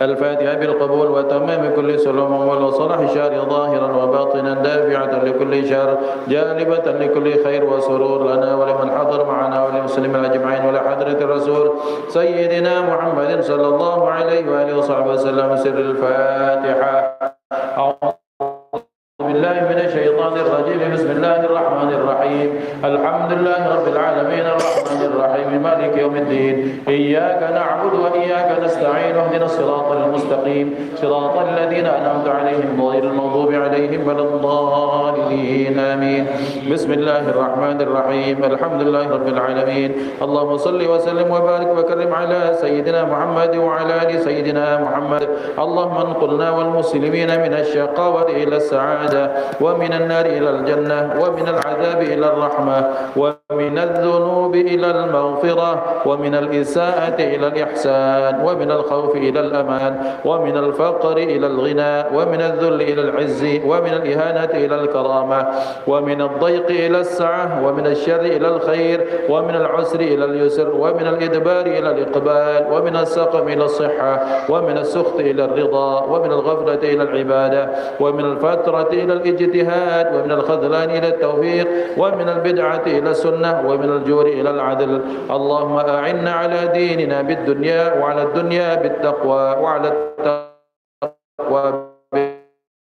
الفاتحة بالقبول وتمام كل سلوم وصلاح الشهر ظاهرا وباطنا دافعة لكل شر جالبة لكل خير وسرور لنا ولمن حضر معنا وللمسلمين أجمعين ولحضرة الرسول سيدنا محمد صلى الله عليه وآله وصحبه وسلم. سر الفاتحة. بالله من الشيطان الرجيم. بسم الله الرحمن الرحيم. الحمد لله رب العالمين الرحمن الرحيم مالك يوم الدين. إياك نعبد وإياك نستعين اهدنا الصراط المستقيم صراط الذين أنعمت عليهم غير المغضوب عليهم ولا الضالين آمين. بسم الله الرحمن الرحيم. الحمد لله رب العالمين. اللهم صل وسلم وبارك وكرم على سيدنا محمد وعلى آل سيدنا محمد. اللهم انقلنا والمسلمين من الشقاوة إلى السعادة ومن النار إلى الجنة ومن العذاب إلى الرحمة ومن الذنوب إلى المغفرة ومن الإساءة إلى الإحسان ومن الخوف إلى الأمان ومن الفقر إلى الغنى ومن الذل إلى العز ومن الإهانة إلى الكرامة ومن الضيق إلى السعة ومن الشر إلى الخير ومن العسر إلى اليسر ومن الإدبار إلى الإقبال ومن السقم إلى الصحة ومن السخط إلى الرضا ومن الغفلة إلى العبادة ومن الفترة إلى الاجتهاد ومن الخذلان إلى التوفيق ومن البدعة إلى السنة ومن الجور إلى العدل. اللهم أعنا على ديننا بالدنيا وعلى الدنيا بالتقوى وعلى التقوى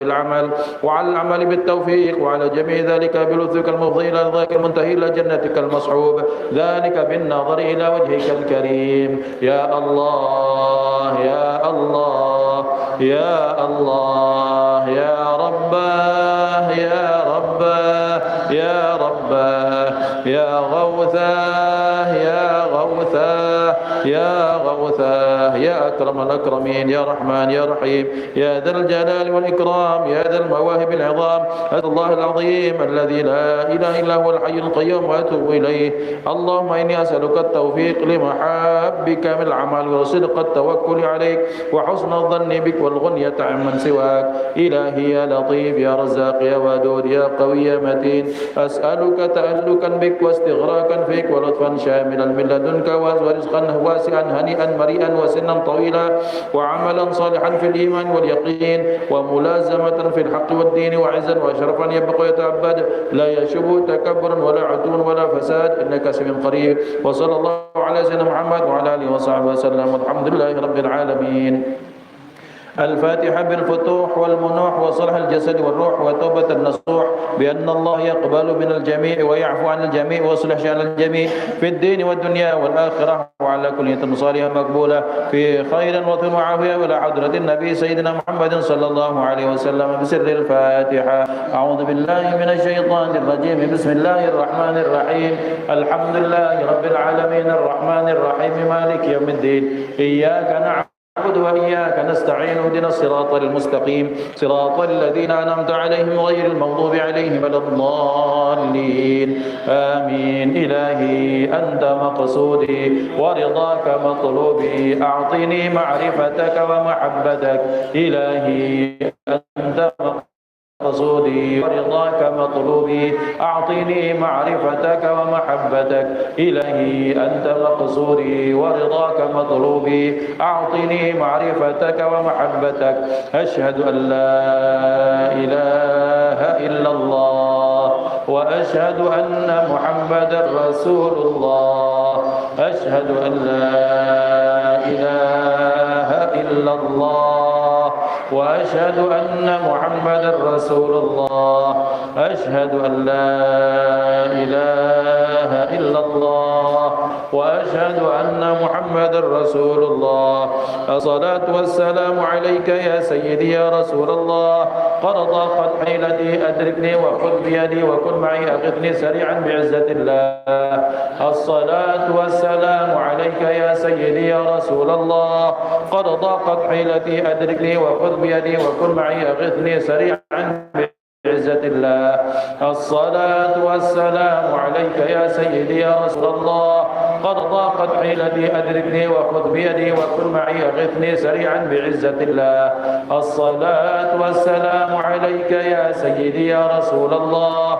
بالعمل وعلى العمل بالتوفيق وعلى جميع ذلك بلطفك المفضي إلى رضاك المنتهي إلى جنتك المصحوب ذلك بالنظر إلى وجهك الكريم. يا الله يا الله يا الله يا رباه يا رباه يا رباه يا غوثاه يا غوثاه يا غوثاه يا أكرم الأكرمين يا رحمن يا رحيم يا ذا الجلال والإكرام يا ذا المواهب العظام. أسأل الله العظيم الذي لا إله إلا هو الحي القيوم وأتوب إليه. اللهم إني أسألك التوفيق لمحبك من العمل وصدق التوكل عليك وحسن الظن بك والغنية عمن سواك. إلهي يا لطيف يا رزاق يا ودود يا قوي يا متين أسألك تألكا بك واستغراقا فيك ولطفا شاملا من لدنك ورزقا واسعا هنيئا مريئا وسنا طويلا وعملا صالحا في الإيمان واليقين وملازمة في الحق والدين وعزا وشرفا يبقى ويتعبد لا يشبه تكبر ولا عتون ولا فساد إنك سميع قريب. وصلى الله على سيدنا محمد وعلى آله وصحبه وسلم والحمد لله رب العالمين. الفاتحة بالفتوح والمنوح وصلح الجسد والروح وتوبة النصوح بأن الله يقبل من الجميع ويعفو عن الجميع ويصلح شأن الجميع في الدين والدنيا والآخرة وعلى كل نية صالحة مقبولة في خير وطن وعافية ولا حضرة النبي سيدنا محمد صلى الله عليه وسلم. بسر الفاتحة. أعوذ بالله من الشيطان الرجيم. بسم الله الرحمن الرحيم. الحمد لله رب العالمين الرحمن الرحيم مالك يوم الدين. إياك نعبد وإياك نستعين اهدنا الصراط المستقيم صراط الذين أنعمت عليهم غير المغضوب عليهم ولا الضالين آمين. إلهي أنت مقصودي ورضاك مطلوبي أعطني معرفتك ومحبتك. إلهي أنت مقصودي ورضاك مطلوبي أعطني معرفتك ومحبتك. إلهي أنت مقصودي ورضاك مطلوبي أعطني معرفتك ومحبتك. أشهد أن لا إله إلا الله وأشهد أن محمدا رسول الله. أشهد أن لا إله إلا الله وأشهد أن محمدا رسول الله. أشهد أن لا إله إلا الله وأشهد أن محمدا رسول الله. الصلاة والسلام عليك يا سيدي يا رسول الله. قد ضاقت حيلتي أدركني وخذ بيدي وكن معي أغثني سريعا بعزة الله. الصلاة والسلام عليك يا سيدي يا رسول الله. قد ضاقت حيلتي أدركني وخذ بيدي وكن معي أغثني سريعا بعزة الله. الصلاة والسلام عليك يا سيدي يا رسول الله. قد ضاقت حيلتي أدركني وخذ بيدي وكن معي أغثني سريعا بعزة الله. الصلاة والسلام عليك يا سيدي يا رسول الله.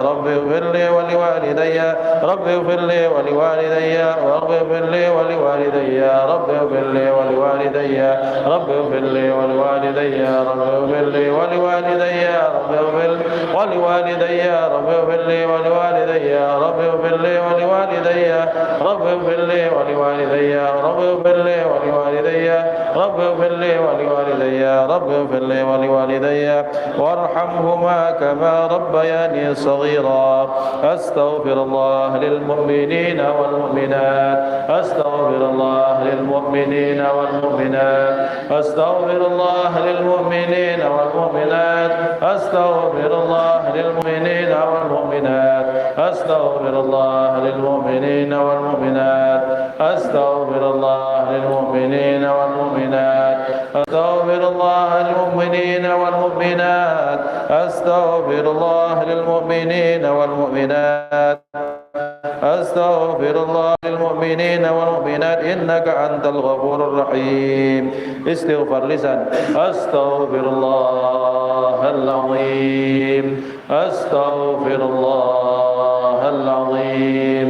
رب اغفر لي ولوالدي رب اغفر لي ولوالدي رب اغفر لي ولوالدي رب اغفر لي ولوالدي رب اغفر لي ولوالدي رب اغفر لي ولوالدي رب اغفر ولوالدي رب اغفر لي ولوالدي رب اغفر لي ولوالدي رب اغفر لي ولوالدي رب اغفر لي ولوالدي رب اغفر لي ولوالدي رب اغفر لي ولوالدي وارحمهما كما ربياني صغيرا أستغفر الله للمؤمنين والمؤمنات أستغفر الله للمؤمنين والمؤمنات أستغفر الله للمؤمنين والمؤمنات أستغفر الله للمؤمنين والمؤمنات أستغفر الله للمؤمنين والمؤمنات أستغفر الله للمؤمنين والمؤمنات أستغفر الله للمؤمنين والمؤمنات أستغفر الله للمؤمنين والمؤمنات أستغفر الله للمؤمنين والمؤمنات إنك أنت الغفور الرحيم. استغفر لسان. أستغفر الله العظيم أستغفر الله العظيم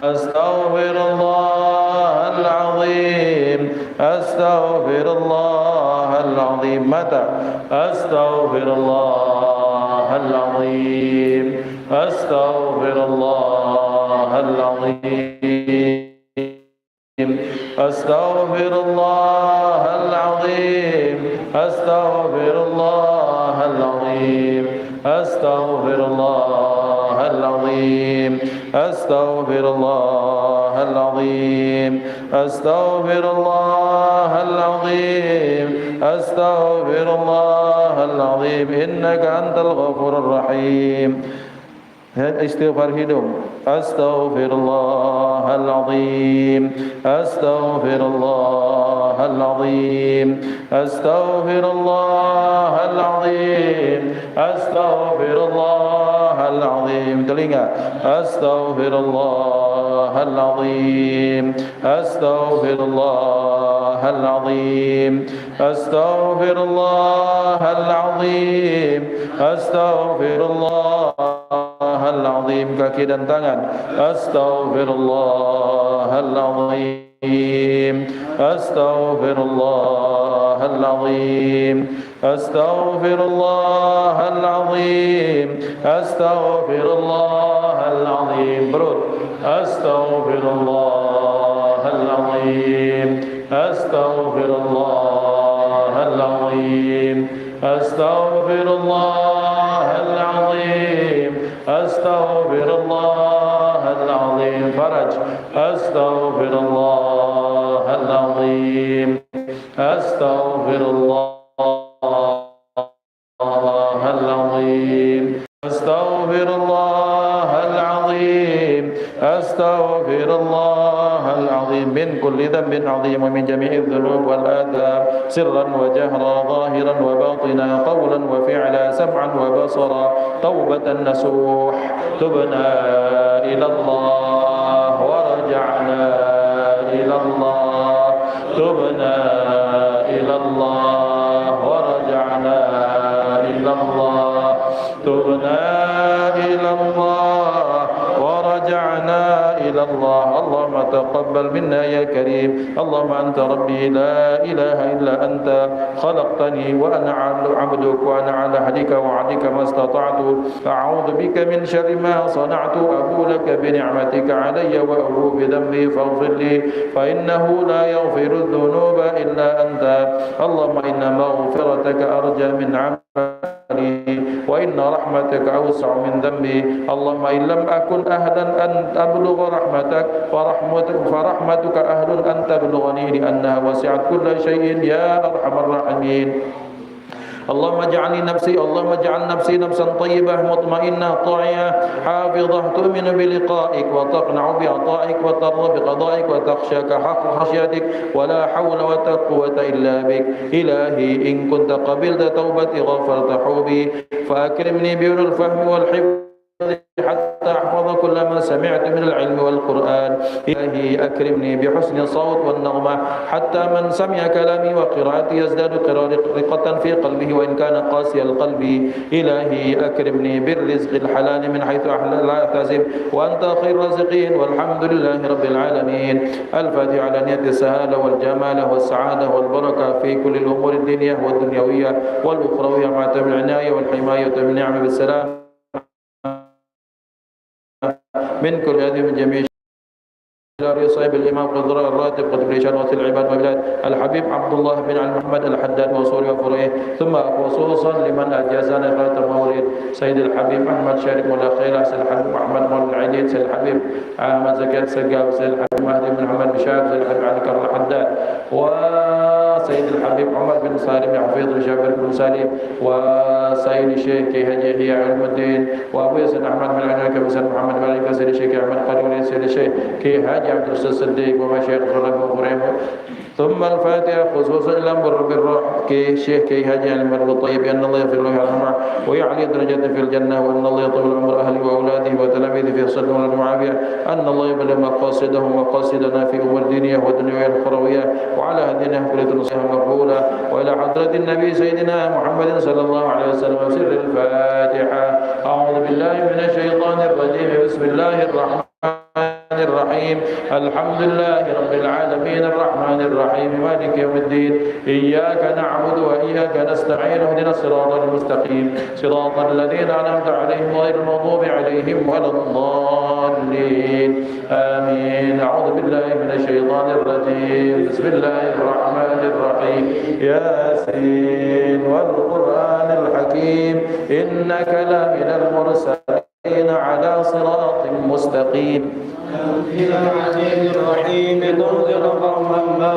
أستغفر الله العظيم أستغفر الله العظيم. متى أستغفر الله العظيم أستغفر الله العظيم أستغفر الله العظيم أستغفر الله العظيم أستغفر الله العظيم أستغفر الله العظيم أستغفر الله العظيم أستغفر الله العظيم إنك أنت الغفور الرحيم. Istighfar hidung. Astaghfirullahal-azim Astaghfirullahal-azim Astaghfirullahal-azim Astaghfirullahal-azim. Telinga. Astaghfirullahal-azim Astaghfirullahal-azim Astaghfirullahal-azim Astaghfirullah Al-azim. Kaki dan tangan. Astaghfirullahal-azim Astaghfirullahal-azim Astaghfirullahal-azim Astaghfirullahal-azim. Perut. Astaghfirullahal-azim Astaghfirullahal-azim Astaghfirullahal-azim Astaghfirullahal-azim. Faraj. Astaghfirullahal-azim Astaghfirullahal-azim Astaghfirullahal-azim Astaghfirullahal-azim min kulli dhanbin 'azim wa min jami'i dhunub wal adab sirran wa jahra zahiran wa batina qawlan wa fi'lan sam'an wa basara taubatan nasuh tubna ila Allah wa raja'na ila Allah tubna ila Allah wa raja'na ila Allah tubna ila Allah wa raja'na ila Allah. Allahumma taqabbal minna ya karim. Allahumma anta rabbi la ilaha illa anta khalaqtani wa ana 'abduka wa ana 'ala hadika wa 'adika mastata'tu a'udzu bika min syarri ma sana'tu abu laka bi ni'matika 'alayya wa abu bi dhanbi faghfir li fa innahu la yaghfiru dhunuba illa anta. Allahumma inna maghfirataka arja min 'amali wa inna rahmataka awsa'u min dhanbi. Allahumma in lam akun ahlan an ablugha rahmatak wa rahmatuka ahlun an tablughani li annaha wasi'at kulla shay'in ya arhamar rahimin. اللهم اجعل نفسي نفسا طيبة مطمئنة طاعية حافظة تؤمن بلقائك وتقنع بعطائك وترضى بقضائك وتخشاك حق خشيتك ولا حول ولا قوة إلا بك. إلهي إن كنت قبلت توبتي غفرت حوبي فأكرمني بأولي الفهم والحفظ حتى أحفظ كل ما سمعت من العلم والقرآن. إلهي أكرمني بحسن الصوت والنغمة حتى من سمع كلامي وقراءتي يزداد رقة في قلبه وإن كان قاسي القلب. إلهي أكرمني بالرزق الحلال من حيث لا أحتسب وأنت خير الرازقين والحمد لله رب العالمين. الفاتحة على نية السهالة والجمال والسعادة والبركة في كل الأمور الدينية والدنيوية والأخروية مع تم العناية والحماية والنعم بالسلام من كل هذه من جميع صاحب الإمام قدر الراتب قطب لشرة العباد والبلاد الحبيب عبد الله بن علي محمد الحداد وصول وفرعه. ثم خصوصا لمن أجازنا غاية المولد سيد الحبيب أحمد شارك مولا خير سيد الحبيب محمد مولى العيدين سيد الحبيب أحمد زكاة سقاف سيد الحبيب مهدي بن محمد بشار سيد الحبيب علي كرم الحداد وسيد الحبيب عمر بن سالم حفيظ جابر بن سالم وسيد الشيخ هجي علم الدين وأبو سيد أحمد بن علي كبير سيد محمد بن علي سيد الشيخ أحمد قدير سيد الشيخ كي هاجي عبد الصديق ومشايخ الرب وفريمه. ثم الفاتحة خصوصا إلى أمر بالروح كي شيخ كي هاجي علم الطيب أن الله يغفر له ويرحمه ويعلي درجته في الجنة وأن الله يطول عمر أهله وأولاده وتلاميذه في صدق والمعافية أن الله يبلغ مقاصدهم ومقاصدنا في أمور دينية ودنيوية الأخروية وعلى هدينا كلية نصيحة مقبولة. وإلى حضرة النبي سيدنا محمد صلى الله عليه وسلم سر الفاتحة. أعوذ بالله من الشيطان الرجيم بسم الله الرحمن الرحيم الحمد لله رب العالمين الرحمن الرحيم مالك يوم الدين إياك نعبد وإياك نستعين اهدنا الصراط المستقيم صراط الذين أنعمت عليهم غير المغضوب عليهم ولا الضالين آمين. أعوذ بالله من الشيطان الرجيم بسم الله الرحمن الرحيم ياسين والقرآن الحكيم إنك لمن المرسلين على صراط مستقيم. العزيز الرحيم تنذر قوما ما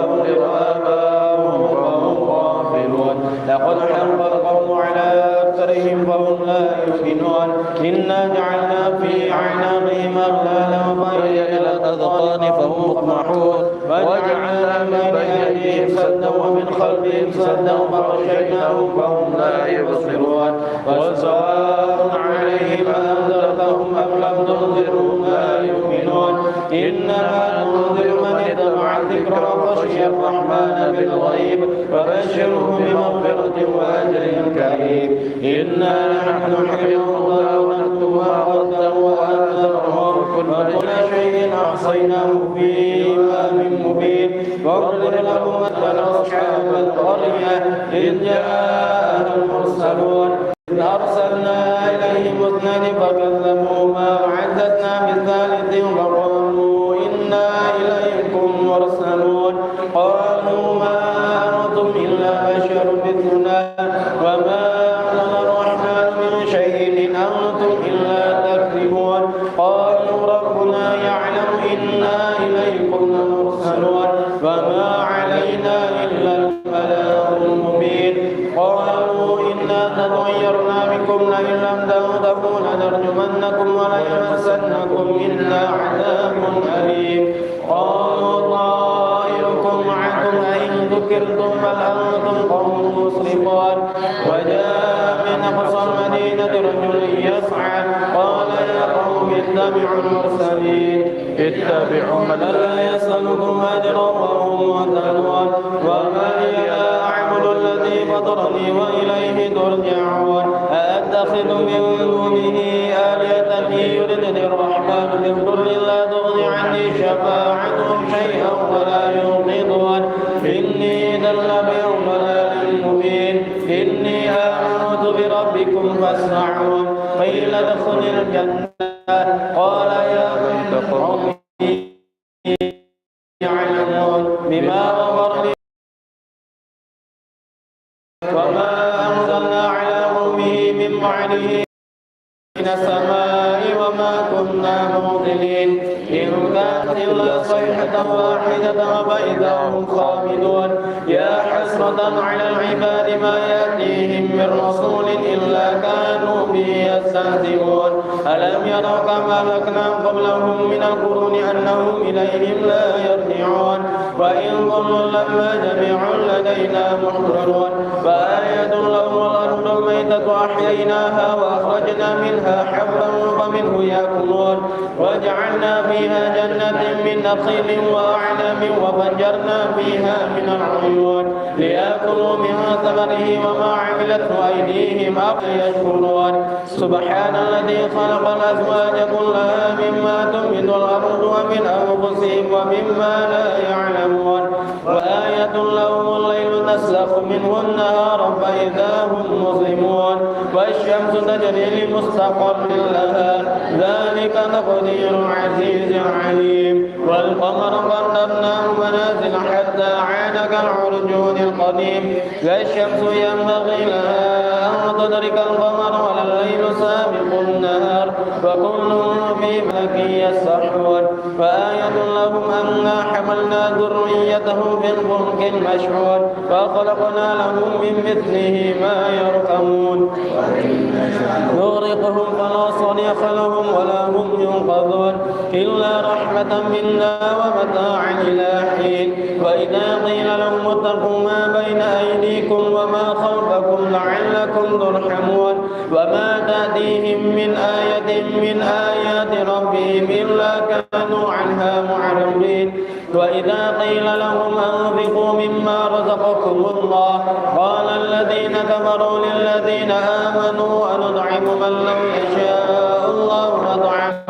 أنذر آباؤهم فهم غافلون لقد حق القول على أكثرهم فهم لا يؤمنون إنا جعلنا في أعناقهم أغلالا فهي إلى الأذقان فهم مقمحون وجعلنا من بين أيديهم سدا ومن خلفهم سدا فغشيناهم فهم لا يبصرون وسواء عليهم أنذرتهم أم لم تنذرهم لا يؤمنون إنما ننذر من اتبع الذكر وخشي الرحمن بالغيب فبشره بمغفرة وأجر كريم. إنا نحن نحيي الموتى ونكتب ما قدموا وآثارهم وكل شيء أحصيناه في إمام مبين. واضرب لهم مثل أصحاب القرية إذ جاءها المرسلون إذ أرسلنا إليهم اثنين فكذبوهما وعززنا بالثالث فقالوا إنا إليكم مرسلون قالوا ما أنتم إلا بشر مثلنا وما أنزل الرحمن من شيء إن أنتم إلا تكذبون قالوا ربنا يعلم إنا إليكم لمرسلون وما علينا إلا البلاغ المبين. قالوا إنا تطيرنا بكم لئن لم تنتهوا لنرجمنكم وليمسنكم منا عذاب أليم. قالوا طائركم معكم أئن ذكرتم بل أنتم قوم مسرفون. وجاء من أقصى المدينة رجل يسعى قال يا قوم اتبعوا المرسلين اتبعوا من لا يسألكم أجرا وهم مهتدون وما لي لا أعبد الذي فطرني وإليه ترجعون أأتخذ من دونه آلهة إن يردني الرحمن بضر لا تغني عني شفاعتهم شيئا ولا ينقذون إني إذا لفي ضلال مبين. إني آمنت بربكم فاسمعون قيل ادخل الجنة قال يا قوم يعلمون بما غفر لي وما أنزلنا على قومه من بعده من السماء وما كنا معطلين إن كانت إلا صيحة واحدة فإذا هم خامدون يا حسرة على العباد ما يأتيهم من رسول إلا كانوا به يستهزئون ألم يروا كما أهلكنا قبلهم من القرون أنهم إليهم لا يرجعون وإن كل لما جميع لدينا محضرون فآية لهم الأرض الميتة أحييناها وأخرجنا منها حبا فمنه يأكلون وجعلنا فيها جنة من نخيل وأعناب وفجرنا فيها من العيون ليأكلوا من ثمره وما عملته أيديهم أفلا يشكرون سبحان الذي خلق الأزواج كلها مما تنبت الأرض ومن أنفسهم ومما لا يعلمون وآية لهم الليل نسلخ منه النهار فإذا هم مظلمون والشمس تجري لمستقر لها ذلك تقدير العزيز العليم والقمر قدرناه منازل حتى عاد كالعرجون القديم لا الشمس ينبغي لها أن تدرك القمر ولا الليل سابق النهار وكل في فلك يسبحون فآية لهم أنا حملنا ذريته في الفلك المشحون فخلقنا لهم من مثله ما يركبون نغرقهم فلا صريخ لهم ولا هم ينقذون إلا رحمة منا ومتاعا إلى حين وإذا قيل لهم اتقوا ما بين أيديكم وما خلفكم لعلكم ترحمون وما تأتيهم من آية من آيات ربهم إلا كانوا عنها معرضين وإذا قيل لهم أنفقوا مما رزقكم الله قال الذين كفروا للذين آمنوا أنطعم من لو يشاء الله أطعمه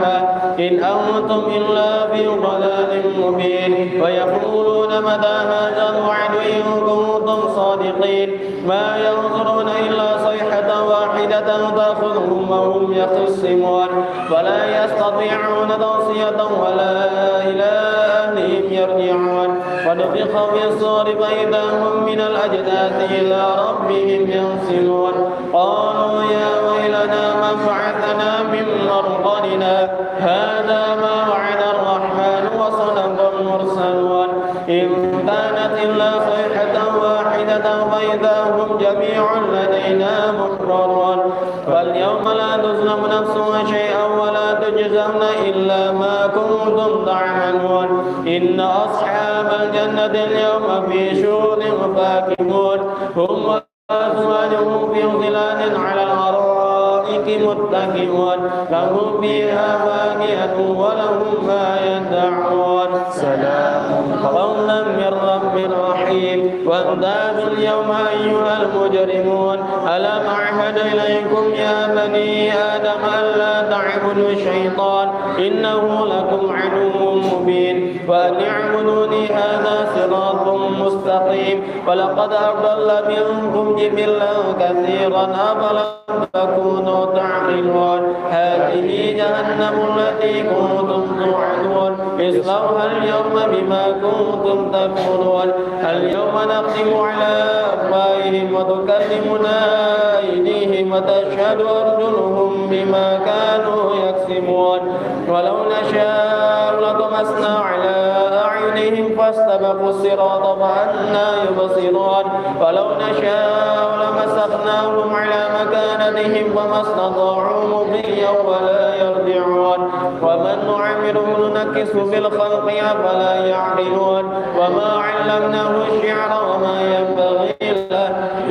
إن أنتم إلا في ضلال مبين ويقولون متى هذا الوعد إن كنتم صادقين ما ينظرون إلا صيحة واحدة تأخذهم وهم يخصمون فلا يستطيعون توصية ولا إلى أهلهم يرجعون ونفخ في الصور فإذا هم من الأجداث إلى ربهم ينسلون قالوا يا ويلنا من بعثنا من مرقدنا هذا ما وعد الرحمن وصدق المرسلون إن كانت إلا صيحة واحدة فإذا هم جميع لدينا محضرون واليوم لا تظلم نفس شيئا ولا تجزون إلا ما كنتم تعملون إن أصحاب الجنة اليوم في شغل فاكهون هم وأزواجهم في ظلال على الأرائك متكئون لهم فيها فاكهة ولهم ما يدعون سلام قولا من رب رحيم وامتازوا اليوم أيها المجرمون ألم أعهد إليكم يا بني آدم ألا تعبدوا الشيطان إنه لكم عدو مبين وأن اعبدوني هذا صراط مستقيم ولقد أضل منكم جبلا كثيرا أفلم تكونوا تعقلون هذه جهنم التي كنتم توعدون اصلوها اليوم بما كنتم تكفرون اليوم نختم على أفواههم وتكلمنا أيديهم وتشهد أرجلهم بما كانوا يكسبون ولو نشاء لطمسنا على أعينهم فاستبقوا الصراط فأنى يبصرون ولو نشاء لمسخناهم على مكانتهم فما استطاعوا مضيا ولا يرجعون ومن نعمره ننكسه في الخلق أفلا يعقلون وما علمناه الشعر وما ينبغي له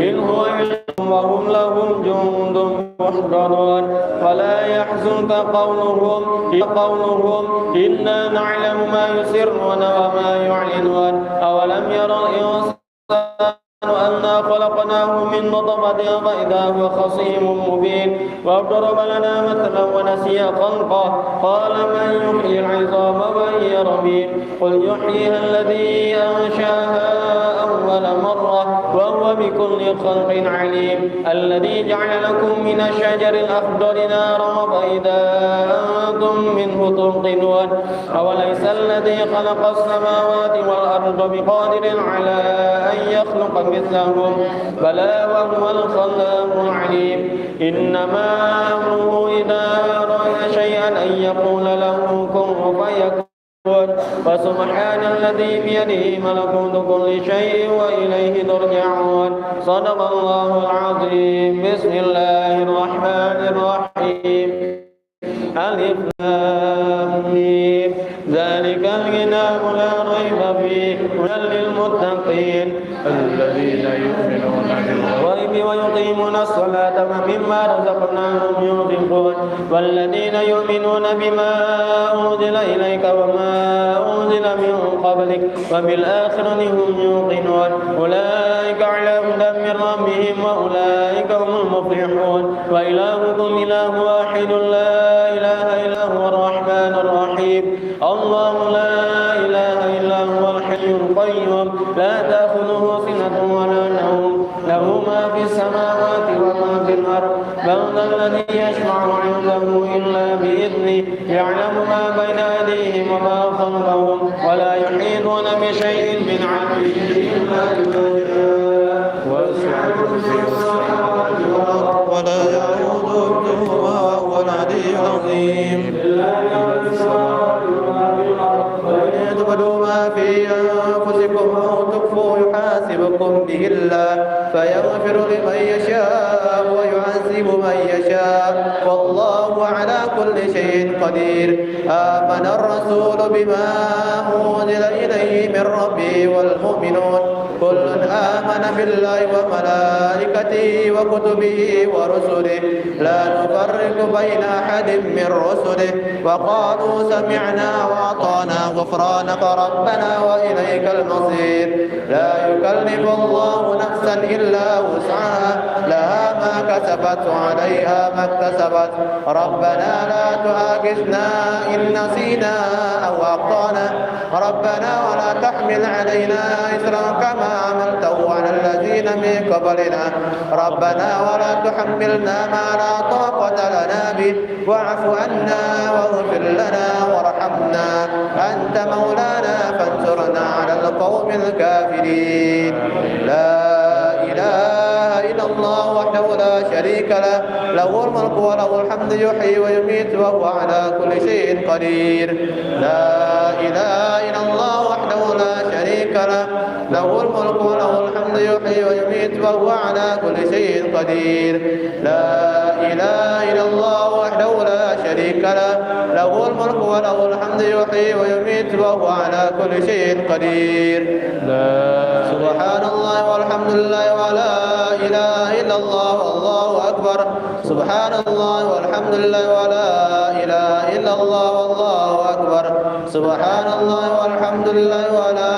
إن هو إلا وهم لهم جند محضرون ولا يحزنك قولهم إنا نعلم ما يسرون وما يعلنون أولم يرى الإنسان أنا خلقناه من نطفة فإذا هو خصيم مبين وضرب لنا مثلا ونسي خلقه قال من يحيي العظام وهي رميم قل يحييها الذي أنشاها أول مرة وهو بكل خلق عليم الذي جعل لكم من الشجر الأخضر نارا فإذا أنتم منه توقدون أوليس الذي خلق السماوات والأرض بقادر على أن يخلق مثلهم بلى وهو الخلاق العليم إنما أمره إذا أراد شيئا أن يقول له كن فيكون. فسبحان الذي بيده ملكوت كل شيء وإليه ترجعون. صدق الله العظيم. بسم الله الرحمن الرحيم. ألف لام ميم. ذلك الكتاب لا ريب فيه هدى للمتقين الذين يؤمنون بالغيب ويقيمون الصلاة ومما رزقناهم ينفقون. والذين يؤمنون بما أنزل إليك وما أنزل من قبلك وبالآخرة هم يوقنون. أولئك على هدى من ربهم وأولئك هم المفلحون. وإلهكم إله واحد لا إله إلا هو الرحمن الرحيم. الله لا إله إلا هو الحي القيوم لا تأخذه سنة ولا نوم له ما في السماوات وما في الأرض. من ذا الذي يشفع عنده إلا بإذنه يعلم ما بين أيديهم وما خلفهم ولا يحيطون بشيء من علمه إلا بما شاء وسع كرسيه السماوات والأرض ولا يئوده حفظهما وهو العلي العظيم. وإن تبدوا ما في أنفسكم أو تخفوا يحاسبكم به الله فيغفر لمن يشاء ويعذب من يشاء والله على كل شيء قدير. آمن الرسول بما أنزل إليه من ربه والمؤمنون كل آمن بالله وملائكته وكتبه ورسله لا نفرق بين أحد من رسله وقالوا سمعنا وأطعنا غفرانك ربنا وإليك المصير. لا يكلف الله نفسا إلا وسعها لها ما كسبت وعليها ما اكتسبت. ربنا لا تؤاخذنا إن نسينا أو أخطأنا ربنا ولا تحمل علينا إصرا كما عملته على الذين من قبلنا ربنا ولا تحملنا ما لا طاقة لنا به واعف عنا واغفر لنا وارحمنا أنت مولانا فانصرنا على القوم الكافرين. لا إله إلا الله وحده لا شريك له له الملك وله الحمد يحيي ويميت وهو على كل شيء قدير. لا إله إلا الله وحده لا شريك له له الملك وله الحمد يحيي ويميت وهو على كل شيء قدير. لا إله إلا الله وحده لا شريك له له الملك وله الحمد يحيي ويميت وهو على كل شيء قدير. سبحان الله والحمد لله ولا إله إلا الله والله أكبر. سبحان الله والحمد لله ولا إله إلا الله والله أكبر. سبحان الله والحمد لله ولا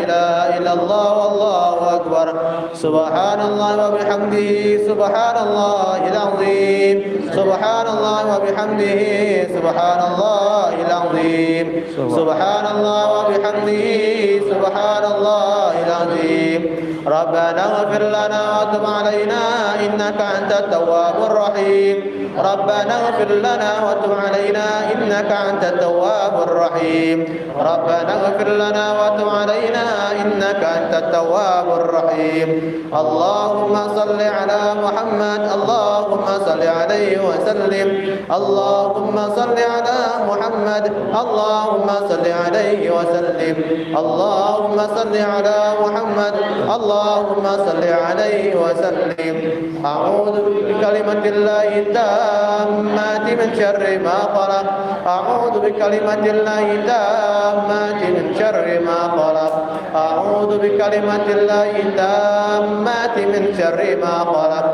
إله إلا الله والله أكبر. سبحان الله وبحمده سبحان الله العظيم. سبحان الله وبحمده سبحان الله العظيم. سبحان الله وبحمده سبحان الله العظيم. ربنا اغفر لنا وتب علينا إنك أنت التواب الرحيم. ربنا اغفر لنا وتب علينا إنك أنت التواب الرحيم. ربنا اغفر لنا وتب علينا إنك أنت التواب الرحيم. اللهم صل على محمد اللهم صل عليه وسلم. اللهم صل على محمد اللهم صل عليه وسلم. اللهم صل على محمد اللهم صل عليه وسلم. أعوذ بكلمة الله التامات من شر ما خلق. أعوذ بكلمة الله التامات من شر ما خلق. أعوذ بكلمة الله التامات من شر ما خلق.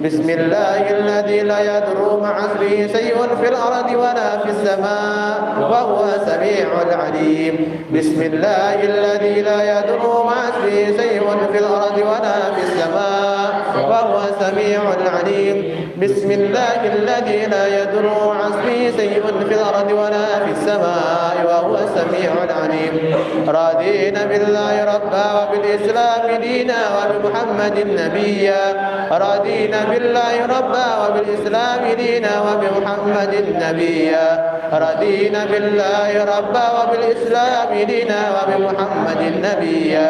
بسم الله الذي لا يضر مع اسمه شيء في الأرض ولا في السماء وهو السميع العليم. بسم الله الذي لا يضر مع اسمه شيء في الأرض ولا في السماء وهو السميع العليم. بسم الله الذي لا يضر مع اسمه شيء في الأرض ولا في السماء وهو السميع العليم. رضينا بالله ربا وبالإسلام دينا وبمحمد نبيا. رضينا بالله ربا وبالإسلام دينا وبمحمد نبيا. رضينا بالله ربا وبالإسلام دينا وبمحمد نبيا.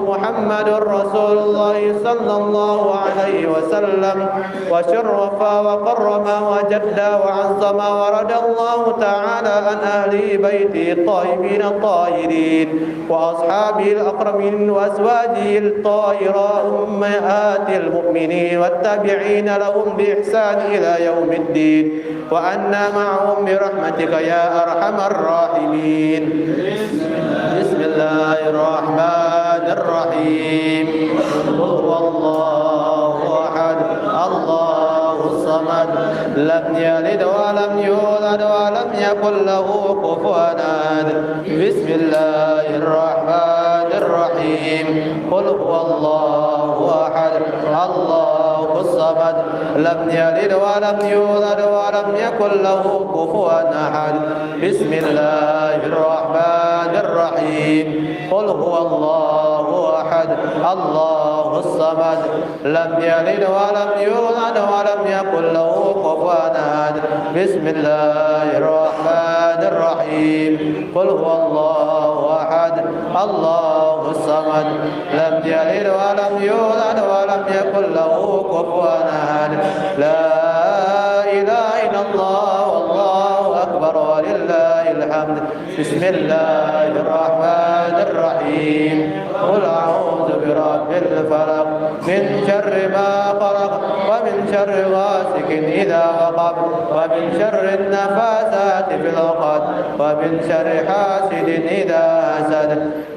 محمد رسول الله صلى الله عليه وسلم وشرف وكرم وجد وعظم ورد الله تعالى عن أهل بيته الطيبين الطاهرين وأصحابه الأكرمين وأزواجه الطاهرات أمهات المؤمنين والتابعين لهم بإحسان إلى يوم الدين وأنا معهم برحمتك يا أرحم الراحمين. بسم الله الرحمن الرحيم. هو الله أحد الله الصمد لم يلد ولم يولد ولم يكن له كفوا أحد. بسم الله الرحمن الرحيم. قل هو الله أحد الله الصمد لم يلد ولم يولد ولم يكن له كفوا أحد. بسم الله الرحمن الرحيم. قل هو الله أحد الله الصمد لم يلد ولم يولد ولم يكن له كفوا أحد. بسم الله الرحمن الرحيم. قل هو الله أحد الله الصمد لم يلد ولم يولد ولم يكن له كفوا أحد. لا إله إلا الله والله أكبر ولله الحمد. بسم الله الرحمن الرحيم. قل أعوذ برب الفلق من شر ما خلق ومن شر غاسق إذا وقب ومن شر النفاثات في العقد ومن شر حاسد إذا حسد.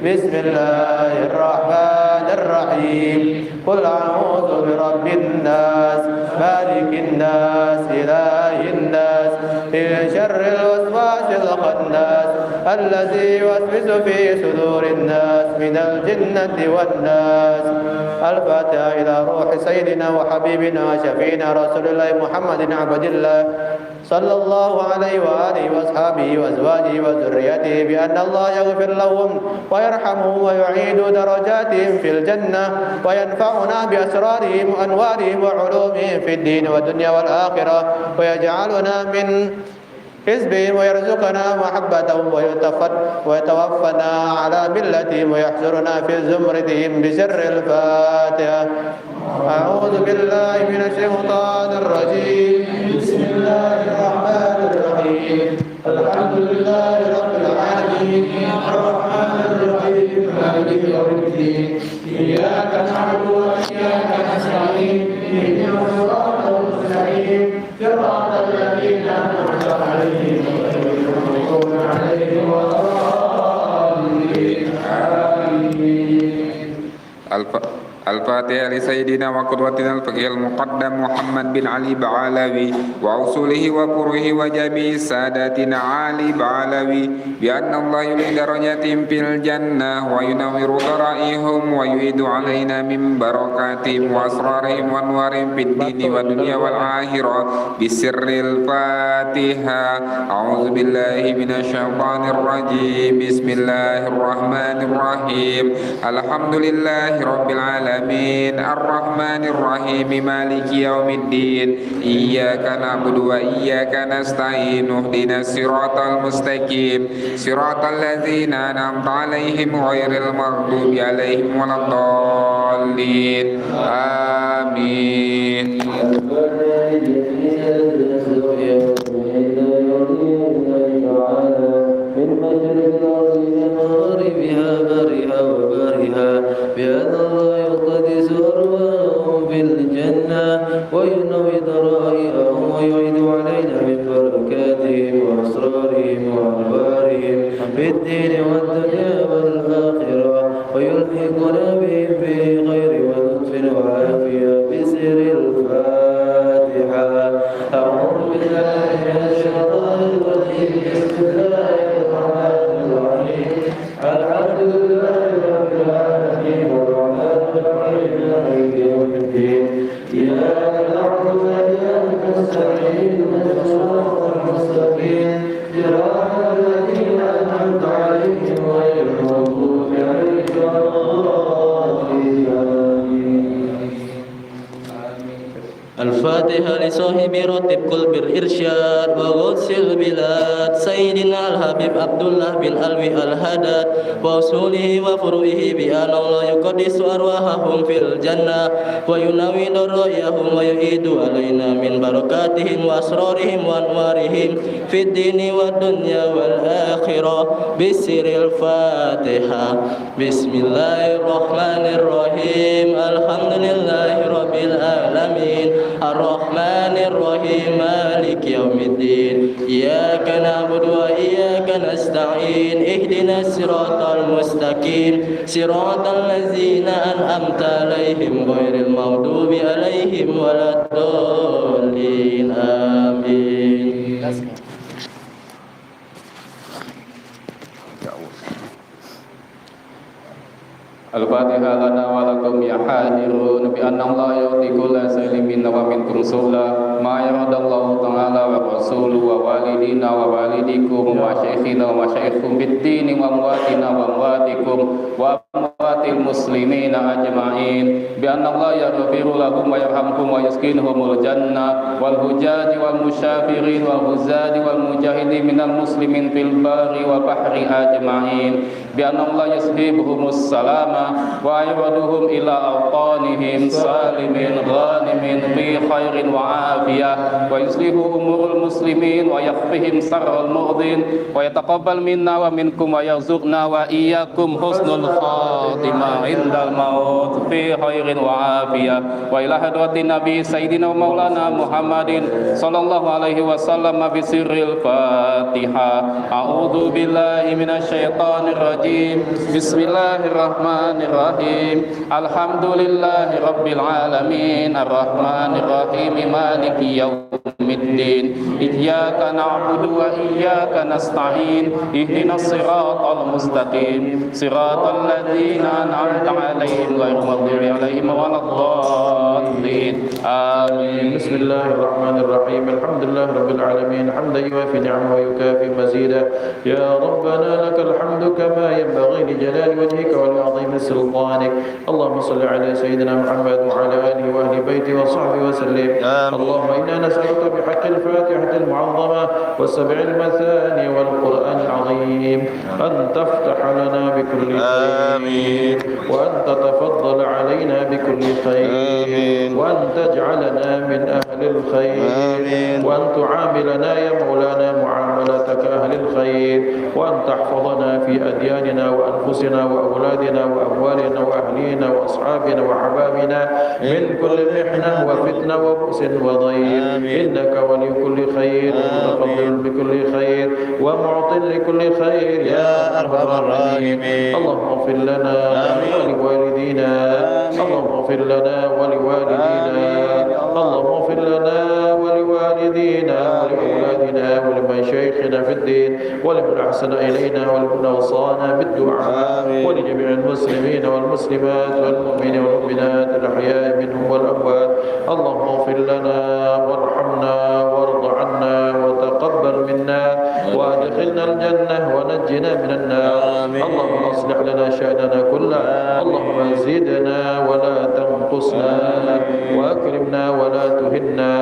بسم الله الرحمن الرحيم. قل أعوذ برب الناس مالك الناس إله الناس من شر الوسواس الخناس الذي يوسوس في صدور الناس من الجنة والناس. الفاتحة إلى روح سيدنا وحبيبنا وشفينا رسول الله محمد عبد الله صلى الله عليه وآله وأصحابه وأزواجه وذريته بأن الله يغفر لهم ويرحمهم ويعيد درجاتهم في الجنة وينفعنا بأسرارهم وأنوارهم وعلومهم في الدين والدنيا والآخرة ويجعلنا من حزبهم ويرزقنا محبتهم ويتوفنا على ملتهم ويحشرنا في زمرتهم بسر الفاتحة. أعوذ بالله من الشيطان الرجيم. بسم الله الرحمن الرحيم. الحمد لله رب العالمين الرحمن الرحيم مالك يوم الدين إياك نعبد وإياك نستعين اهدنا الصراط المستقيم صراط الذين أنعمت عليهم غير المغضوب عليهم ولا الضالين آمين. الفاتحة لسيدنا وقدوتنا الفقيه المقدم محمد بن علي بعلوي وأصوله وفروعه وجميع ساداتنا علي بعلوي بأن الله يلي درجاتهم في الجنة وينور ضرائهم ويعيد علينا من بركاتهم وأسرارهم وأنوارهم في الدين والدنيا والآخرة بسر الفاتحة. أعوذ بالله من الشيطان الرجيم. بسم الله الرحمن الرحيم. الحمد لله رب العالمين الرحمن الرحيم مالك يوم الدين إياك نعبد وإياك نستعين اهدنا الصراط المستقيم صراط الذين أنعمت عليهم غير المغضوب عليهم ولا الضالين آمين. بأن الله يقتدس أرواحهم في الجنة وينوي ضرائرهم ويعيد علينا من بركاتهم وأسرارهم وأنوارهم في الدين والدنيا والآخرة ويلحقنا بهم في خير ولطف وعافية بسر الفاتحة. أعوذ بالله من الشيطان الرجيم. بسم الله الرحمن الرحيم. الحمد لله رب العالمين الرحمن الرحيم مالك يوم الدين إياك نعبد وإياك نستعين اهدنا الصراط المستقيم صراط الذين أنعمت عليهم غير المغضوب عليهم ولا الضالين آمين. الفاتحة. الفاتحة لصاحب رتب قلب الإرشاد وغوث البلاد سيدنا الحبيب عبد الله بن علوي الهداد وأصوله وفروعه بأن الله يقدس أرواحهم في الجنة وينور رؤيهم ويعيد علينا من بركاتهم وأسرارهم وأنوارهم في الدين والدنيا والآخرة بسر الفاتحة. بسم الله الرحمن الرحيم الحمد لله رب العالمين الرحمن الرحيم مالك يوم الدين إياك نعبد وإياك نستعين اهدنا الصراط المستقيم صراط الذين أنعمت عليهم غير المغضوب عليهم ولا الضالين آمين. Al-Fatihah lana wa lakum ya hadirun bi anna Allah yu'ti kulla salim minna wa minkum sulla ma yaradallahu ta'ala wa rasuluhu wa walidina wa walidikum wa syekhina wa syekhkum bid-dini wa amwatina wa amwatikum wa amwatil muslimina ajma'in bi anna Allah yaghfiru lahum wa yarhamkum wa yuskinhumul jannah wal hujaji wal musyafirin wal huzadi wal mujahidin minal muslimin fil bari wa bahri ajma'in bi anna Allah yashibuhumus salama wa aywaduhum ila awtanihim salimin ghanimin bi khairin wa afiyah wa yuslihu umurul muslimin wa yakfihim sarral mu'dhin wa yataqabbal minna wa minkum wa yarzuqna wa iyyakum husnul khatimah indal maut fi khairin wa afiyah wa ila hadratin nabi sayyidina wa maulana Muhammadin sallallahu alaihi wasallam bi sirril Fatihah. A'udzu billahi minasyaitonir rajim. Bismillahirrahmanirrahim. Alhamdulillahi rabbil alamin arrahmanir rahim maliki yaumiddin iyyaka na'budu wa iyyaka nasta'in ihdinas siratal mustaqim siratal ladzina an'amta 'alaihim ghairil maghdubi 'alaihim waladdallin amin. Bismillahirrahmanirrahim. Alhamdulillahi rabbil alamin hamdan yuwafi ni'amahu wa yukafi mazida ya rabbana lakal hamdu kama yanbaghi li jalali wajhika wa li 'azimi سلطانك اللهم صل على سيدنا محمد وعلى آله وأهل بيته وصحبه وسلم. اللهم إنا نسألك بحق الفاتحة المعظمة والسبع المثاني والقرآن العظيم أن تفتح لنا بكل خير وأن تتفضل علينا بكل خير وأن تجعلنا من أهل الخير وأن تعاملنا يا مولانا معاملتك أهل الخير وأن تحفظنا في أدياننا وأنفسنا وأولادنا وأموالنا وأهلينا وأصحابنا وحبابنا من كل محنة وفتنة وبؤس وضيق إنك ولي كل خير ومتفضل بكل خير ومعط لكل خير يا أرحم الراحمين. اللهم اغفر لنا ولوالدينا اللهم اغفر لنا ولوالدينا اللهم اغفر لنا ولوالدينا ولأولادنا ولمشايخنا في الدين ولمن أحسن إلينا ولمن أوصانا بالدعاء ولجميع المسلمين والمسلمات والمؤمنين والمؤمنات الأحياء منهم والأموات. اللهم اغفر لنا وارحمنا وارض عنا وتقبل منا وادخلنا الجنة ونجنا من النار. اللهم اصلح لنا شأننا كله اللهم زدنا ولا تنقصنا وأكرمنا ولا تهنا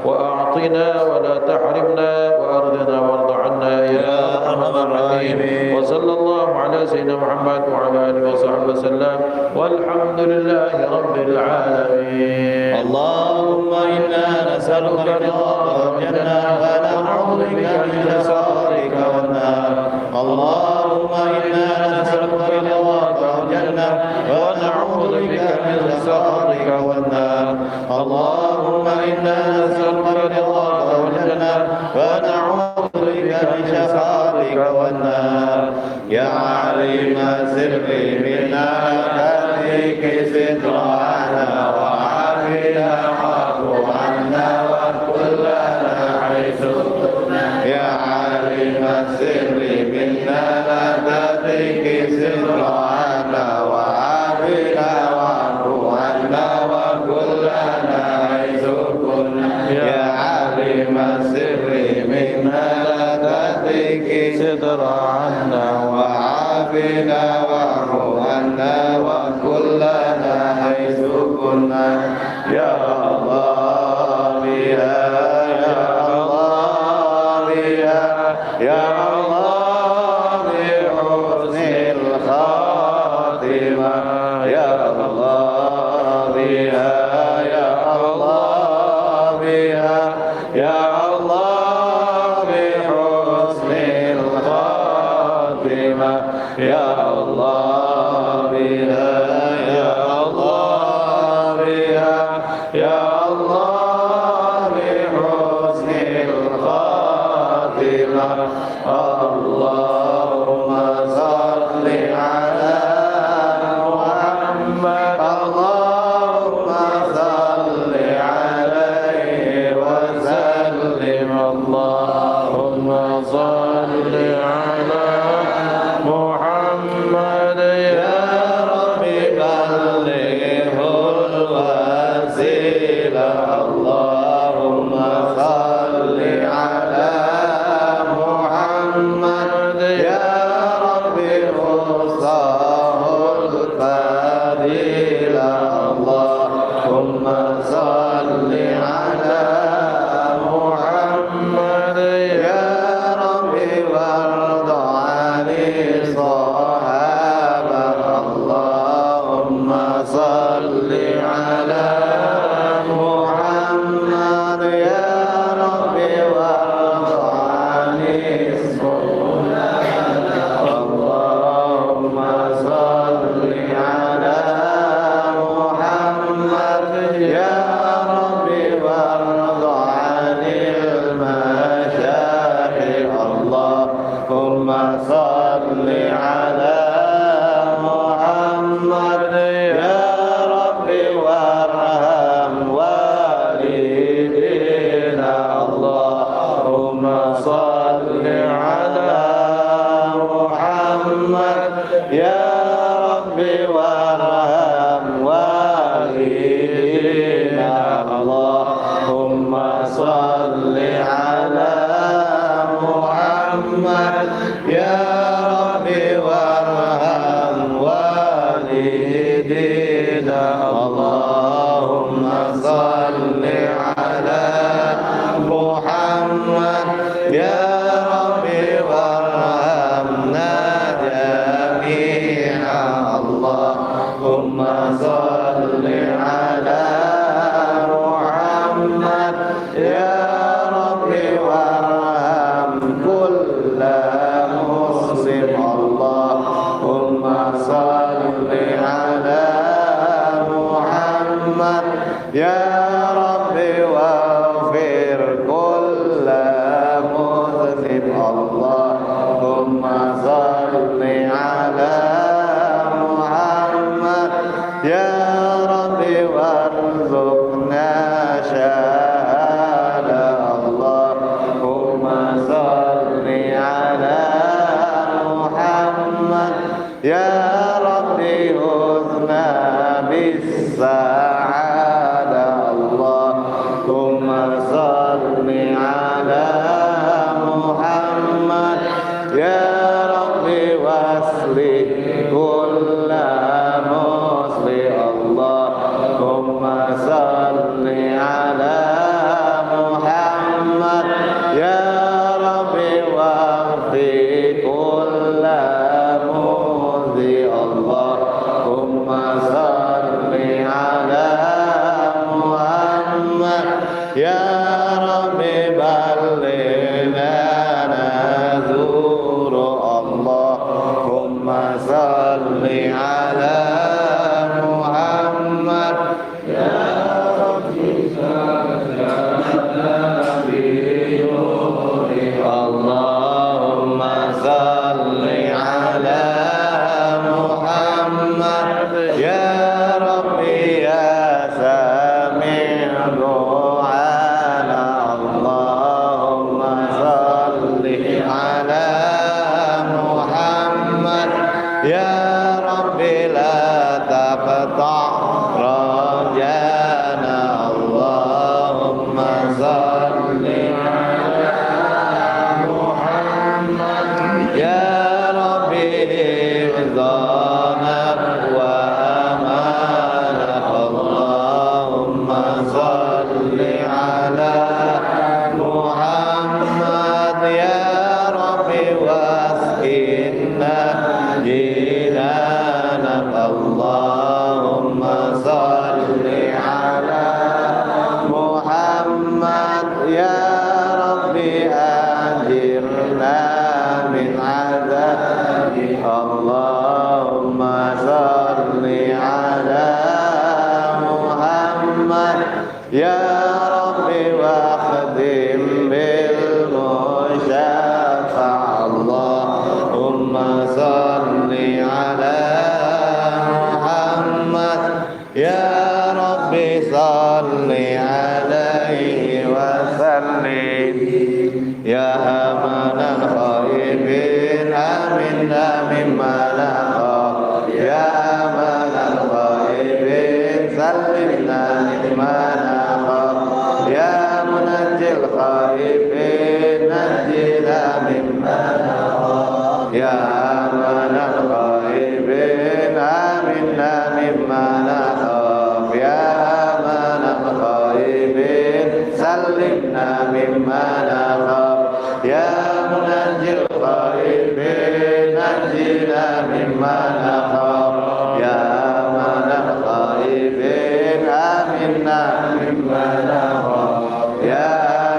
وأعطنا ولا تحرمنا وأرضنا وارض عنا يا أرحم الراحمين. وصلى الله على سيدنا محمد وعلى آله وصحبه وسلم والحمد لله رب العالمين. اللهم إنا نسألك رضاك والجنة ونعوذ بك من سخطك والنار. اللهم إنا نسألك رضاك والجنة ونعوذ بك من سخطك والنار. اللهم إنا نسألك رضاك والجنة ونعوذ بك من سخطك والنار. يا عليم السر منا كاتيك سترانا وعافنا واعف عنا وكلنا حيث يا عليم السر منا كاتيك سترانا وعافنا واعف عنا وكلنا حيث كنا يا عليم السر منا كاتيك سترانا وعافنا واعف عنا وكلنا حيث كنا يا الله بها يا الله بها يا الله بحسن الخاتمة يا الله بها يا الله بها يا الله بحسن الخاتمة يا الله بها يا الله بها يا الله بحسن الخاتمة اللهم صل على محمد اللهم صل عليه وسلم اللهم صل على محمد يا رب بلغه الوسيلة اللهم صل على محمد يا رب خصه الفضيلة اللهم صل على محمد يا رب وارض عن الصحابة اللهم صل على محمد يا رب وارض عن الصحابة اللهم صل على محمد يا رب وارض عن المشايخ اللهم صل على محمد يا رب وارحم والدينا اللهم صل على محمد يا رب وارحم والدينا اللهم صل على محمد يا رب وارحم والدينا اللهم صل على محمد يا رب وارحمنا جميعا اللهم صل على محمد يا رب وارحم كل مسلم اللهم صل على محمد يا رب واغفر كل مذنب اللهم صل على محمد يا رب وارزقنا شهادة اللهم صل على محمد يا رب هزنا بالسعادة اللهم صل على محمد يا رب واصلح كل مسلم اللهم صل على محمد يا رب واغفر كل مذنب اللهم صل على محمد يا رب بلغنا نذور اللهم صل على محمد يا رب اللهم صل على محمد يا رب يا سامع دعانا اللهم صل على محمد يا رب لا تقطع رجانا اللهم صل على محمد يا رب حفظنا وأمانة اللهم صل على صل على محمد يا ربي واخدم بالمشفع اللهم صل على محمد يا ربي صل عليه وسلم يا أمان الخائفين آمنا مما نخاف يا أمان الخائفين سلمنا مما نخاف يا منجي الخائفين نجنا مما نخاف يا أمان الخائفين آمنا مما نخاف يا أمان الخائفين سلمنا مما نخاف يا منجي الخائفين نجنا مما نخاف يا أمان الخائفين آمنا مما نخاف يا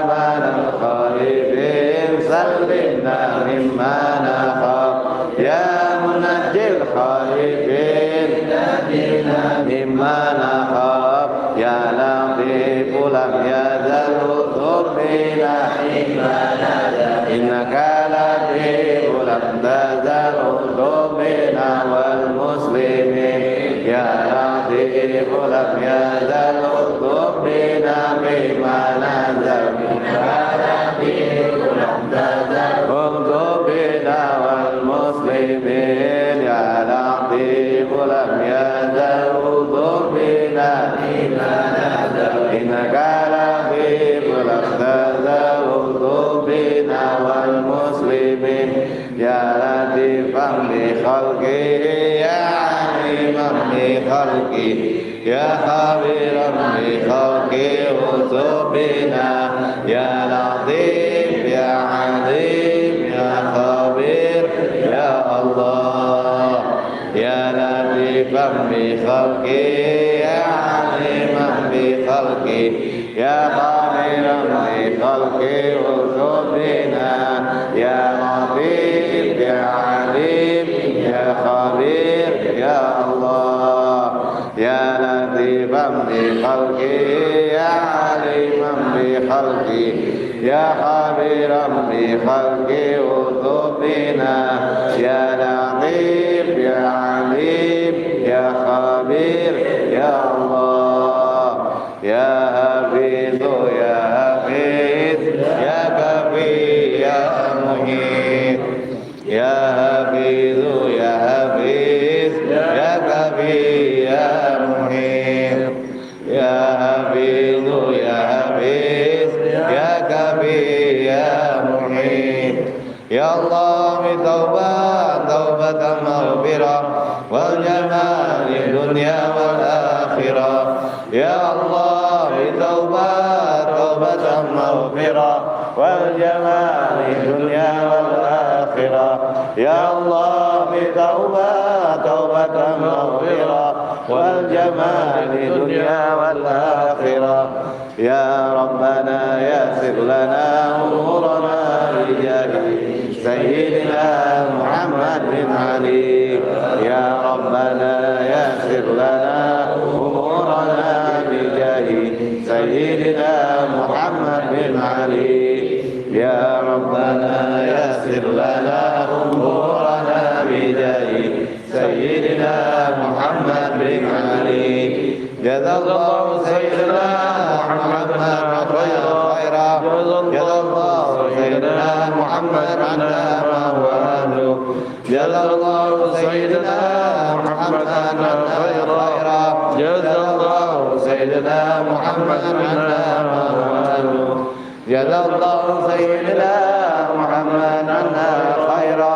أمان الخائفين سلمنا مما نخاف يا منجي الخائفين نجنا مما نخاف يا لطيف لم يزل ذنبنا إنك لطيف لم تزل ذنبنا والمسلمين يا لطيف لم يزل ذنبنا بما نزل إنك لطيف لم تزل ذنبنا والمسلمين يا لطيف لم يزل ذنبنا بما نزل إنك لطيف لم تزل ذنوبنا والمسلمين يا لطيفا بخلقه يا عليما بخلقه يا خبيرا بخلقه ذنوبنا يا لطيف يا عليم يا خبير يا الله يا لطيفا بخلقه يا عليما بخلقه يا خبيرا بخلقه وذنوبنا يا لطيف يا عليم يا خبير يا الله يا لطيفا بخلقه يا عليما بخلقه يا خبيرا بخلقه وذنوبنا يا لطيف يا عليم يا خبير يا الله يا حفيظ يا حفيظ يا كفي يا مهيب يا حفيظ يا حفيظ يا كفي يا مهيب يا حفيظ يا حفيظ يا كفي يا مهيب يا الله بتوبة توبة مغفرة والجمال الدنيا والآخرة يا الله بتوبة توبة مغفرة والجمال الدنيا والآخرة يا الله بتوبة توبة مغفرة والجمال الدنيا والآخرة يا ربنا يسر لنا أمورنا بجاه سيدنا محمد بن علي يا ربنا يسر لنا أمورنا بجاه سيدنا محمد بن علي يا ربنا يسر لنا أمورنا بجاه سيدنا محمد بن علي جزا الله سيدنا محمد خيرا جزا الله سيدنا محمد عنا ما هو أهله جزا الله سيدنا محمد عنا خيرا جزا الله سيدنا محمد عنا ما هو أهله جزا الله سيدنا محمد عنا خيرا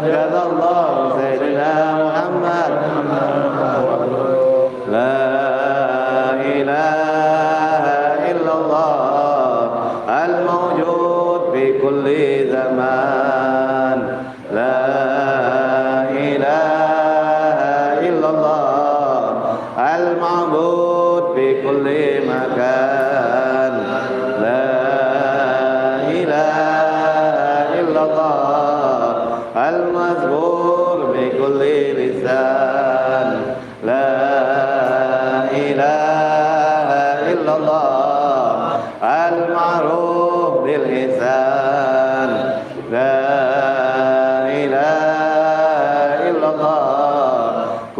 جزا الله سيدنا محمد لا إله إلا الله الموجود في كل زمان لا إله إلا الله المعبود في كل مكان لا إله إلا الله المذكور بكل لسان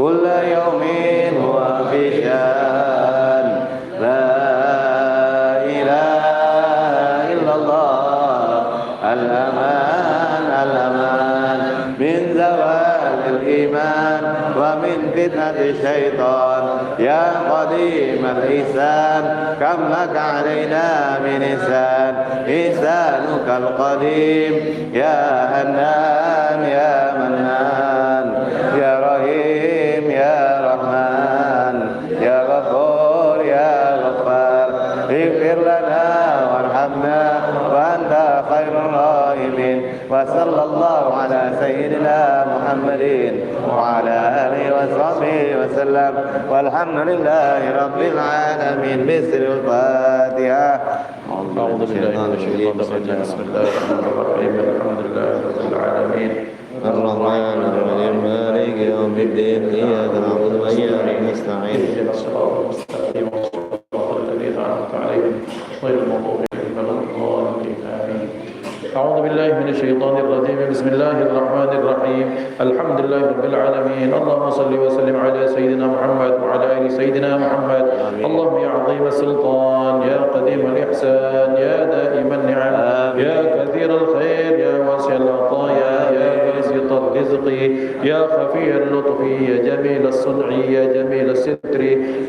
كل يوم هو في شان لا إله إلا الله الأمان الأمان من زوال الإيمان ومن فتنة الشيطان يا قديم الإحسان كم لك علينا من إحسان إحسانك القديم يا حنان يا منان يا رحيم يا رحمن يا غفور يا غفار اغفر لنا وارحمنا وأنت خير الراحمين وصلى الله على سيدنا محمد وعلى آله وصحبه وسلم والحمد لله رب العالمين بسر الفاتحة. أعوذ بالله من الشيطان الرجيم بسم الله الرحمن الرحيم الحمد لله رب العالمين الرحمن الرحيم مالك يوم الدين إياك نعبد وإياك نستعين اهدنا الصراط المستقيم صراط الذين أنعمت عليهم غير المغضوب عليهم ولا الضالين آمين. أعوذ بالله من الشيطان الرجيم بسم الله الرحمن الرحيم الحمد لله رب العالمين اللهم صل وسلم على سيدنا محمد وعلى آل سيدنا محمد. اللهم يا عظيم السلطان يا قديم الإحسان يا دائم النعم يا كثير الخير يا واسع العطايا يا باسط الرزق يا خفي اللطف يا جميل الصنع يا جميل الستر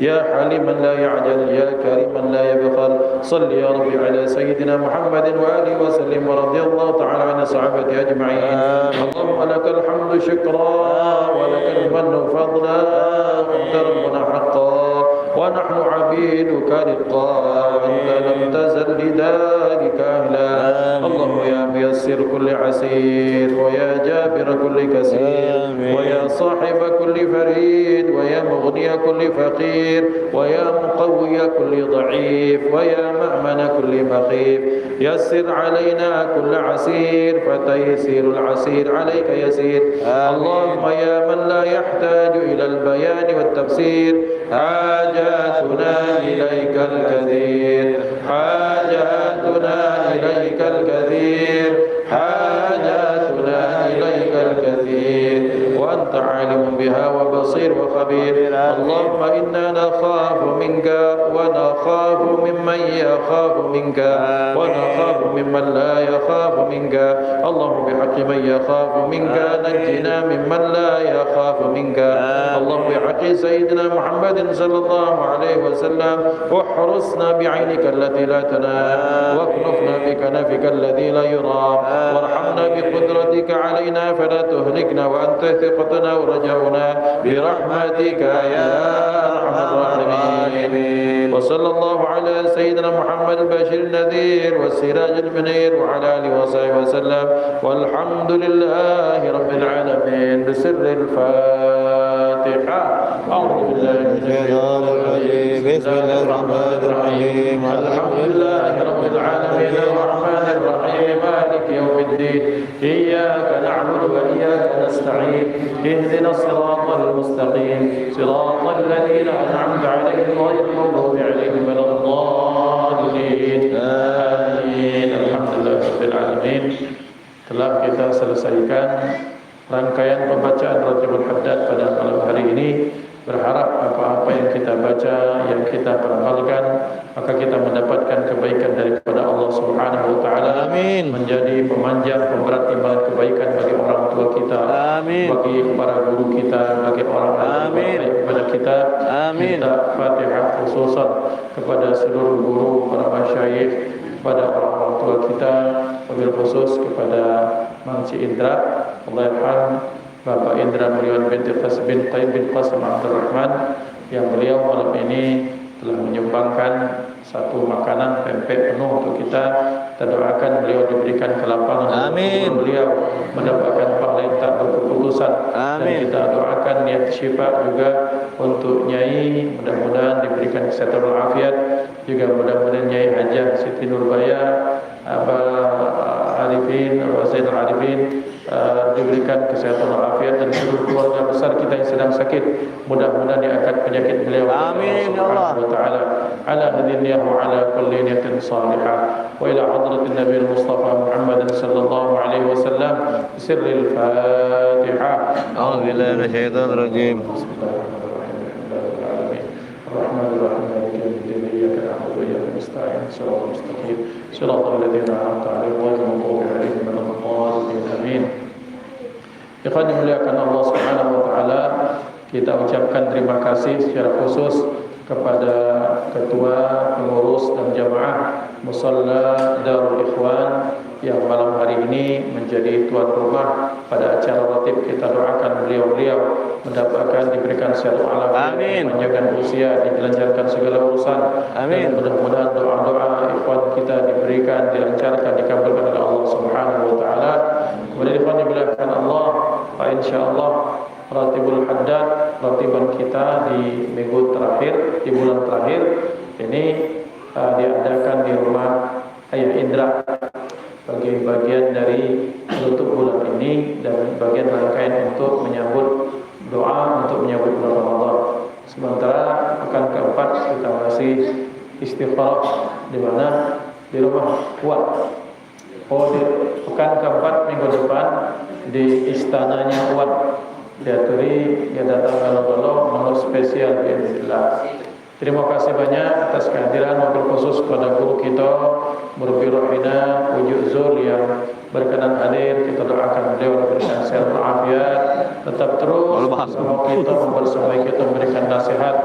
يا حليما لا يعجل يا كريما لا يبخل صل يا ربي على سيدنا محمد وآله وسلم ورضي الله تعالى عن الصحابة أجمعين. اللهم لك الحمد شكرا ولك المن فضلا أنت ربنا حقا ونحن عبيدك رقا وأنت لم تزل لذلك أهلا. اللهم يا ميسر كل عسير ويا جابر كل كسير ويا صاحب كل فريد ويا مغني كل فقير ويا مقوي كل ضعيف ويا مأمن كل مخيف يسر علينا كل عسير فتيسير العسير عليك يسير. اللهم يا من لا يحتاج إلى البيان والتفسير حاجاتنا إليك الكثير حاجاتنا إليك الكثير حاجاتنا إليك الكثير وأنت عالم بها وبصير وخبير. اللهم إنا نخاف منك ونخاف ممن يخاف منك ونخاف ممن لا يخاف منك. اللهم بحق من يخاف منك نجنا ممن لا يخاف منك. اللهم بحق سيدنا محمد صلى الله عليه وسلم احرسنا بعينك التي لا تنام واكنفنا بكنفك الذي لا يرى وارحمنا بقدرتك علينا فلا تهلكنا وأنت ثقتنا ورجاؤنا برحمتك يا أرحم الراحمين. وصلى الله على سيدنا محمد البشير النذير والسراج المنير وعلى آله وصحبه وسلم والحمد لله رب العالمين بسر الفاتحة. أعوذ بالله من الشيطان الرجيم بسم الله الرحمن الرحيم الحمد لله رب العالمين الرحمن الرحيم مالك يوم الدين إياك نعبد وإياك نستعين اهدنا الصراط المستقيم صراط الذين أنعمت عليهم غير المغضوب عليهم ولا الضالين آمين. Alhamdulillah rabbil alamin. Telah kita selesaikan rangkaian pembacaan Ratibul Haddad pada malam hari ini. Berharap apa-apa yang kita baca, yang kita beramalkan, maka kita mendapatkan kebaikan daripada Allah Subhanahu wa taala. Amin. Menjadi pemanjang pemberat timbangan kebaikan bagi orang tua kita. Amin. Bagi para guru kita, bagi orang-orang baik kepada kita. Amin. Minta Fatihah khususan kepada seluruh guru, para masyayikh, kepada orang-orang tua kita, wabil khusus kepada Mang Ci Indra, Allah yarham, Bapak Indra Mulyawan binti Qasim bin Qayyim bin Qasim Abdurrahman, yang beliau malam ini telah menyumbangkan satu makanan pempek penuh untuk kita. Kita doakan beliau diberikan kelapangan. Amin. Beliau mendapatkan pahala yang tak berkeputusan. Amin. Dan kita doakan niat syifa juga untuk Nyai, mudah-mudahan diberikan kesehatan walafiat. Juga mudah-mudahan Nyai Hajah Siti Nurbaya, Abah Arifin, Zainal Arifin diberikan kesehatan walafiat, dan seluruh keluarga besar kita yang sedang sakit, mudah-mudahan diangkat penyakit beliau. Amin ya Allah. Subhanahu wa ta'ala ala hadiniyah wa ala kulli niyatin salihah wa ila hadratin Nabi Mustafa Muhammad sallallahu alaihi wasallam sirril Fatihah. A'udzu billahi minasyaitonir rajim. Bismillahirrahmanirrahim. Iyyaka na'budu wa iyyaka nasta'in. Shiratal mustaqim. Shiratal ladzina an'amta 'alaihim ghairil maghdubi 'alaihim waladdallin. Amin. Ikhwan dimuliakan Allah Subhanahu wa taala, kita ucapkan terima kasih secara khusus kepada ketua, pengurus dan jamaah Musalla Darul Ikhwan yang malam hari ini menjadi tuan rumah pada acara ratib. Kita doakan beliau-beliau mendapatkan, diberikan sehat walafiat, panjangkan usia, dilancarkan segala urusan. Amin. Dan mudah-mudahan doa-doa ikhwan kita diberikan, dilancarkan, dikabulkan oleh Allah Subhanahu wa taala. Kemudian ikhwan dimuliakan Allah, insyaallah Ratibul Haddad, ratiban kita di minggu terakhir, di bulan terakhir ini diadakan di rumah Ayah Indra sebagai bagian dari penutup bulan ini dan bagian rangkaian untuk menyambut doa untuk menyambut bulan Ramadan. Sementara pekan keempat kita masih istigharah di mana? Di rumah Uwan. Di pekan keempat minggu depan di istananya Uwan. Diaturi dia datang kalau menurut spesial biiznillah. Terima kasih banyak atas kehadiran, wabil khusus kepada guru kita Murabbi Rohina Wujud Zul yang berkenan hadir. Kita doakan beliau diberikan sehat walafiat, tetap terus bersama kita, membersamai kita, memberikan nasihat.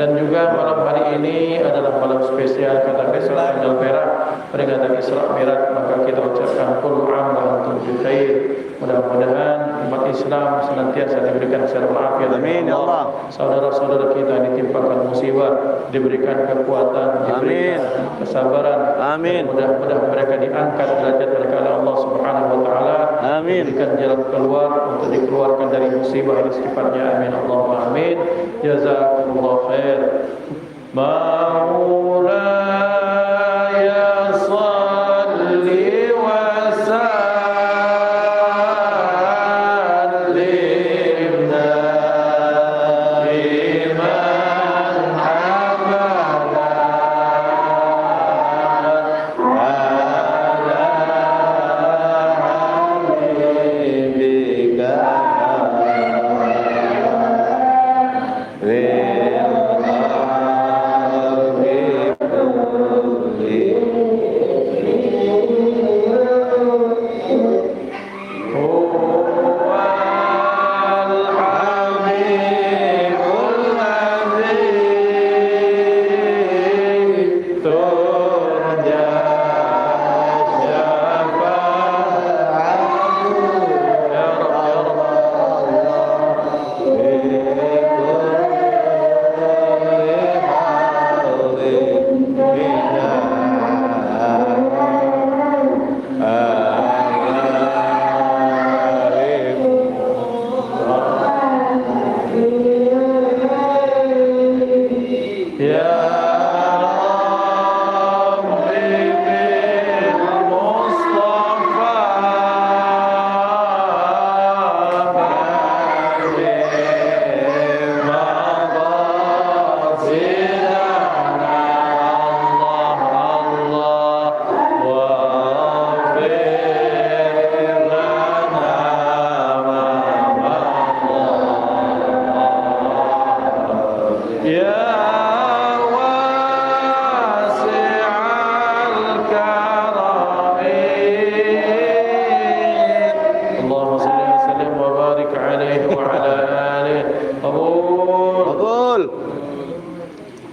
Dan juga malam hari ini adalah malam spesial karena besok tanggal merah peringatan Isra Mi'raj, maka kita ucapkan kullu 'am wa antum bi khair. Mudah-mudahan umat Islam senantiasa diberikan sehat walafiat. Amin ya Allah. Saudara-saudara kita ditimpakan musibah diberikan kekuatan, diberikan kesabaran. Amin. Mudah-mudahan mereka diangkat derajat mereka oleh Allah Subhanahu wa taala. Amin. Diberikan jalan keluar untuk dikeluarkan dari musibah ini secepatnya. Amin Allahumma amin. Jazakumullah khair. Maulaya salli wa sallim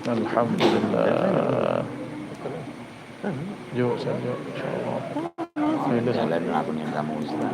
Alhamdulillah. Yuk, insyaallah. Jalan aku yang kamu Ustaz.